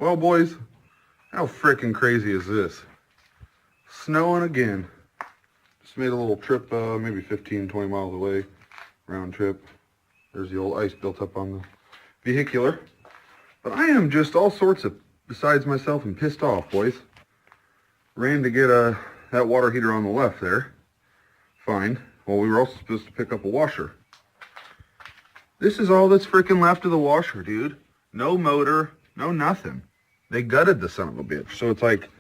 Well, boys, how frickin' crazy is this? Snowing again. Just made a little trip, maybe 15, 20 miles away, round trip. There's the old ice built up on the vehicular. But I am just all sorts of besides myself and pissed off, boys. Ran to get that water heater on the left there. Fine. Well, we were also supposed to pick up a washer. This is all that's freaking left of the washer, dude. No motor, no nothing. They gutted the son of a bitch. So it's like,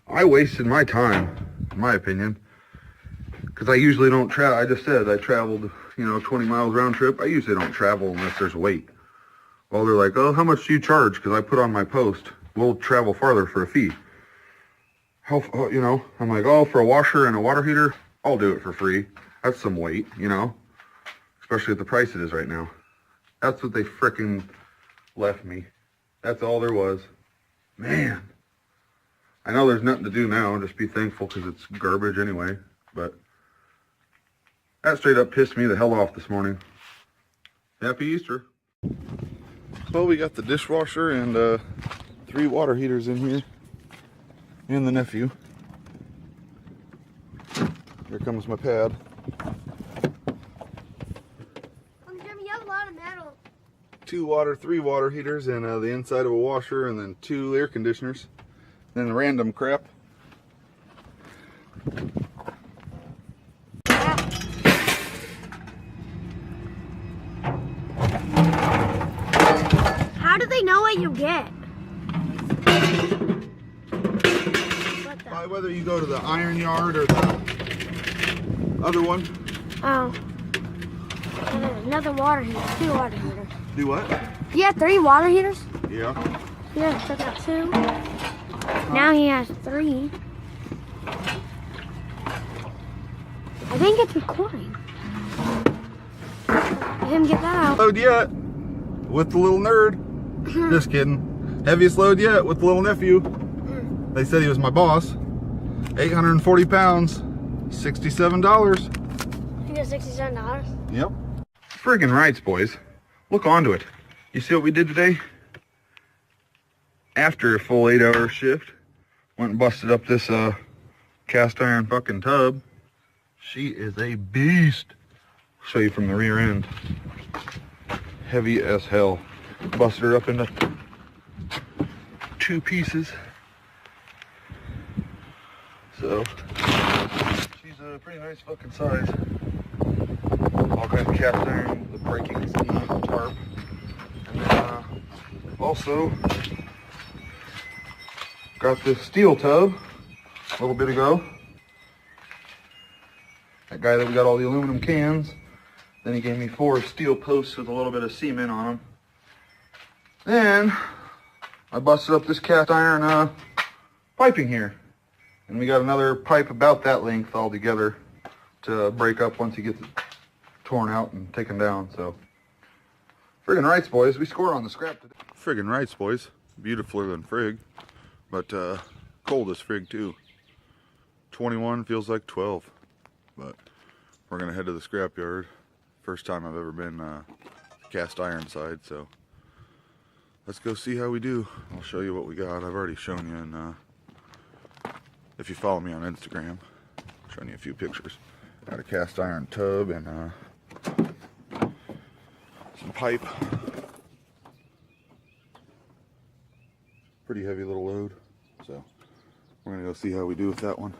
I wasted my time, in my opinion. Because I usually don't travel. I just said I traveled, 20 miles round trip. I usually don't travel unless there's weight. Well, they're like, oh, how much do you charge? Because I put on my post, we'll travel farther for a fee. I'm like, oh, for a washer and a water heater, I'll do it for free. That's some weight, especially at the price it is right now. That's what they frickin' left me. That's all there was. Man. I know there's nothing to do now. Just be thankful because it's garbage anyway. But that straight up pissed me the hell off this morning. Happy Easter. Well, we got the dishwasher and 3 water heaters in here. And the nephew. Here comes my pad. Jimmy, you have a lot of metal. 3 water heaters and the inside of a washer, and then 2 air conditioners. Then the random crap. How do they know what you get? By whether you go to the iron yard or the other one. Oh. Another water heater. 2 water heaters. Do what? You had 3 water heaters? Yeah. Yeah, took out 2. Now he has 3. I think it's recording. Let him get that out. Load yet with the little nerd. Just kidding. Heaviest load yet with the little nephew. They said he was my boss. 840 pounds, $67. You got $67? Yep. Friggin' rights, boys. Look onto it. You see what we did today? After a full 8-hour shift, went and busted up this cast iron fucking tub. She is a beast. I'll show you from the rear end. Heavy as hell. Busted her up into 2 pieces. So, she's a pretty nice fucking size. All kinds of cast iron, the breakings in the tarp. And then, also, got this steel tub a little bit ago. That guy that we got all the aluminum cans. Then he gave me 4 steel posts with a little bit of cement on them. Then, I busted up this cast iron piping here. And we got another pipe about that length all together to break up once he gets it torn out and taken down. So, friggin' rights, boys. We scored on the scrap today. Friggin' rights, boys. Beautifuler than frig. But cold as frig, too. 21 feels like 12. But we're going to head to the scrap yard. First time I've ever been cast iron side. So, let's go see how we do. I'll show you what we got. I've already shown you in... if you follow me on Instagram, I'm showing you a few pictures. Got a cast iron tub and some pipe. Pretty heavy little load. So we're gonna go see how we do with that one.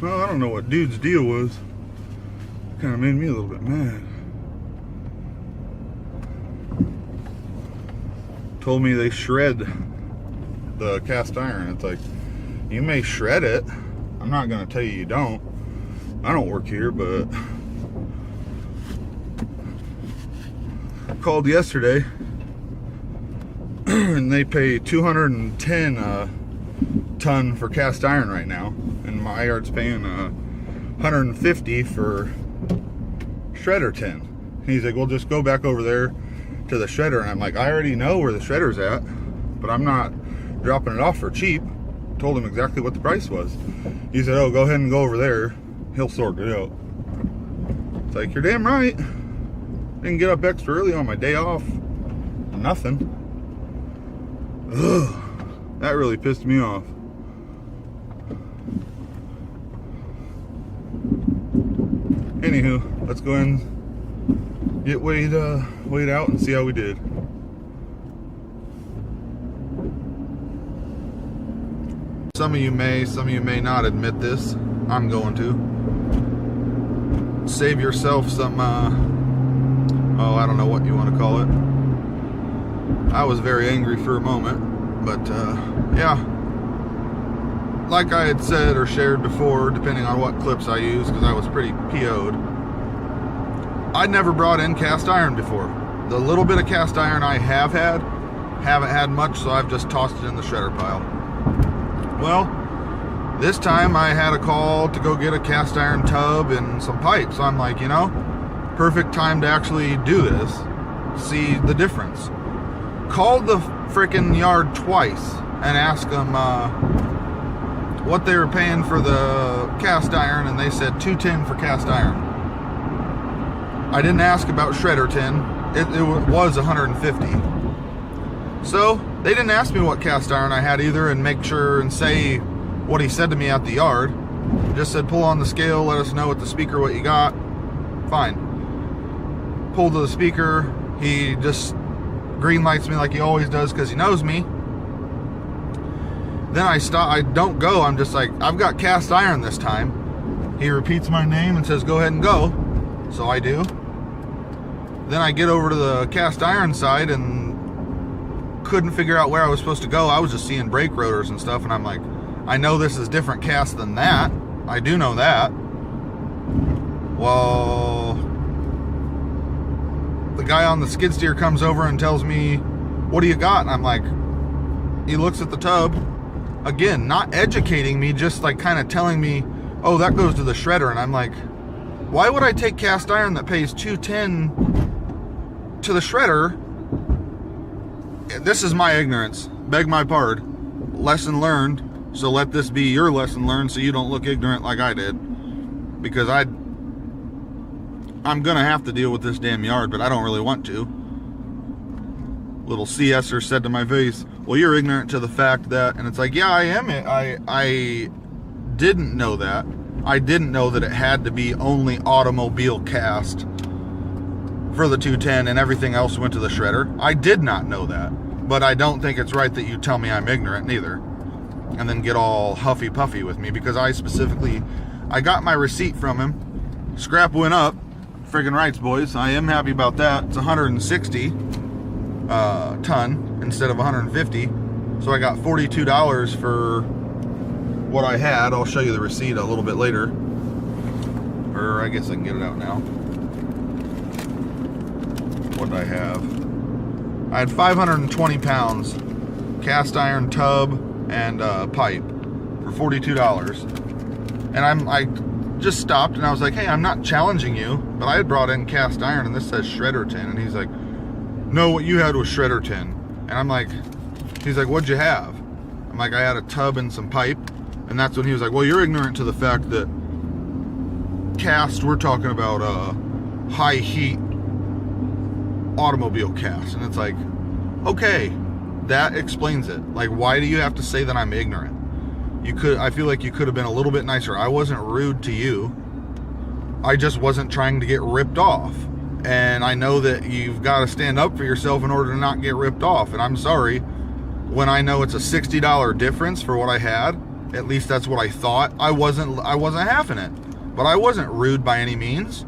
Well, I don't know what dude's deal was. Kind of made me a little bit mad. Told me they shred the cast iron. It's like, you may shred it. I'm not gonna tell you don't. I don't work here, but I called yesterday and they pay 210 a ton for cast iron right now, and my yard's paying 150 for shredder tin. And he's like, well, just go back over there to the shredder. And I'm like, I already know where the shredder's at, but I'm not dropping it off for cheap. Told him exactly what the price was. He said, oh, go ahead and go over there, he'll sort it out. It's like, you're damn right. Didn't get up extra early on my day off. Nothing. Ugh, that really pissed me off. Anywho, let's go ahead and get weighed out and see how we did. Some of you may not admit this. I'm going to. Save yourself some, oh, I don't know what you want to call it. I was very angry for a moment, but yeah. Like I had said or shared before, depending on what clips I use, because I was pretty PO'd, I'd never brought in cast iron before. The little bit of cast iron I haven't had much, so I've just tossed it in the shredder pile. Well, this time I had a call to go get a cast iron tub and some pipes. So I'm like, you know, perfect time to actually do this, see the difference. Called the frickin' yard twice and asked them what they were paying for the cast iron, and they said $210 for cast iron. I didn't ask about shredder tin. It was $150. So they didn't ask me what cast iron I had either, and make sure and say what he said to me at the yard. Just said, pull on the scale, let us know at the speaker what you got. Fine. Pulled to the speaker. He just green lights me like he always does because he knows me. Then I don't go. I'm just like, I've got cast iron this time. He repeats my name and says, go ahead and go. So I do. Then I get over to the cast iron side and couldn't figure out where I was supposed to go. I was just seeing brake rotors and stuff, and I'm like, I know this is different cast than that. I do know that. Well, the guy on the skid steer comes over and tells me, what do you got? And I'm like, he looks at the tub. Again, not educating me, just like kind of telling me, oh, that goes to the shredder. And I'm like, why would I take cast iron that pays $210 to the shredder? This is my ignorance. Beg my pardon. Lesson learned. So let this be your lesson learned, so you don't look ignorant like I did. Because I'm gonna have to deal with this damn yard, but I don't really want to. Little CSer said to my face, well, you're ignorant to the fact that, and it's like, yeah, I am. I didn't know that. I didn't know that it had to be only automobile cast for the 210 and everything else went to the shredder. I did not know that. But I don't think it's right that you tell me I'm ignorant neither. And then get all huffy puffy with me, because I got my receipt from him. Scrap went up. Friggin' rights, boys. I am happy about that. It's 160 ton instead of 150. So I got $42 for what I had. I'll show you the receipt a little bit later. Or I guess I can get it out now. What did I have? I had 520 pounds cast iron tub and pipe for $42. And I just stopped and I was like, hey, I'm not challenging you, but I had brought in cast iron and this says shredder tin. And he's like, no, what you had was shredder tin. And I'm like, he's like, what'd you have? I'm like, I had a tub and some pipe. And that's when he was like, well, you're ignorant to the fact that cast, we're talking about high heat automobile cast. And it's like, okay, that explains it. Like, why do you have to say that I'm ignorant? I feel like you could have been a little bit nicer. I wasn't rude to you. I just wasn't trying to get ripped off. And I know that you've got to stand up for yourself in order to not get ripped off. And I'm sorry, when I know it's a $60 difference for what I had, At least that's what I thought. I wasn't halving it, but I wasn't rude by any means.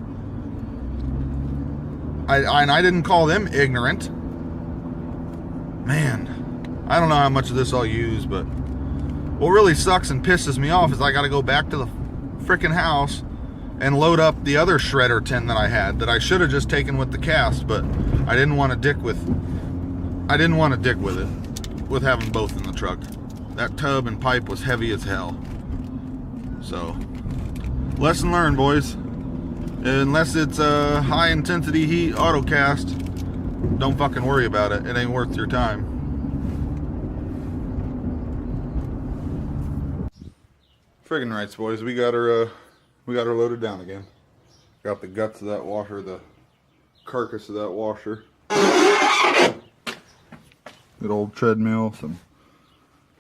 I didn't call them ignorant. Man, I don't know how much of this I'll use, but what really sucks and pisses me off is I got to go back to the frickin' house and load up the other shredder tin that I had that I should have just taken with the cast, but I didn't want to dick with it with having both in the truck. That tub and pipe was heavy as hell. So, lesson learned, boys. Unless it's a high intensity heat auto cast, don't fucking worry about it. It ain't worth your time. Friggin' rights, boys. We got her loaded down again. Got the guts of that washer, the carcass of that washer. Good old treadmill, some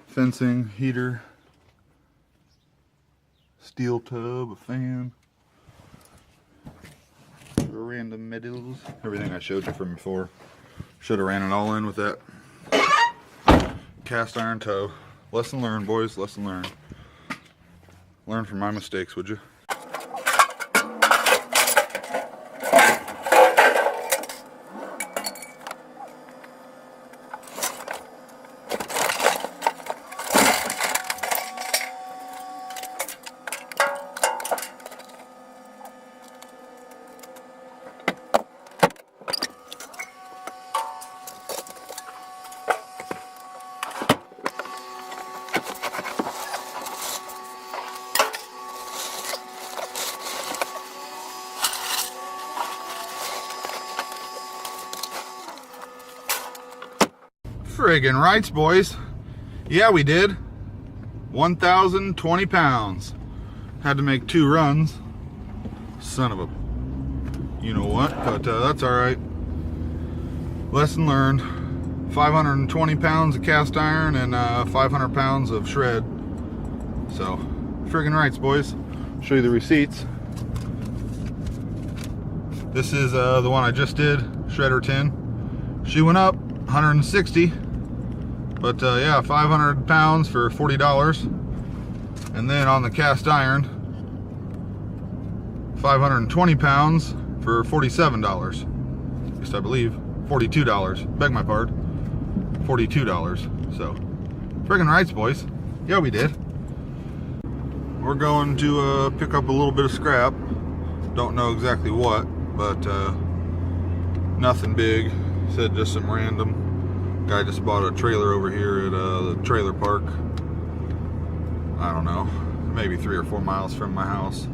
fencing, heater, steel tub, a fan, random medals, everything I showed you from before. Should have ran it all in with that cast iron toe. Lesson learned, boys, lesson learned. Learn from my mistakes, would you? Friggin' rights, boys. Yeah, we did. 1,020 pounds. Had to make 2 runs. Son of a... You know what? But that's alright. Lesson learned. 520 pounds of cast iron and 500 pounds of shred. So, friggin' rights, boys. Show you the receipts. This is the one I just did. Shredder tin. She went up 160. But yeah, 500 pounds for $40. And then on the cast iron, 520 pounds for $47. At least I believe. $42. Beg my pardon. $42. So, friggin' rights, boys. Yeah, we did. We're going to pick up a little bit of scrap. Don't know exactly what, but nothing big. Said just some random. Guy just bought a trailer over here at the trailer park. I don't know, maybe 3 or 4 miles from my house.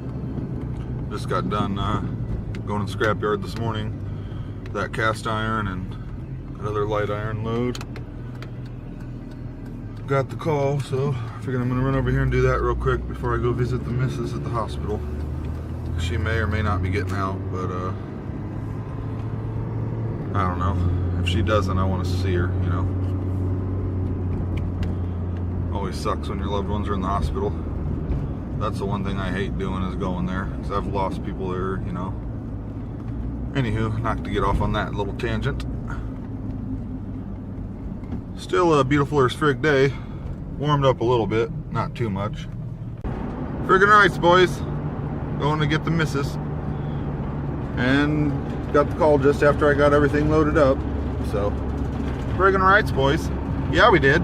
Just got done going to the scrapyard this morning. That cast iron and another light iron load. Got the call, so I figured I'm gonna run over here and do that real quick before I go visit the missus at the hospital. She may or may not be getting out, but I don't know. If she doesn't, I want to see her, you know. Always sucks when your loved ones are in the hospital. That's the one thing I hate doing, is going there, because I've lost people there, you know. Anywho, not to get off on that little tangent. Still a beautiful as frig day. Warmed up a little bit, not too much. Friggin' rights, boys. Going to get the missus. And got the call just after I got everything loaded up. So, friggin' rights, boys. Yeah, we did.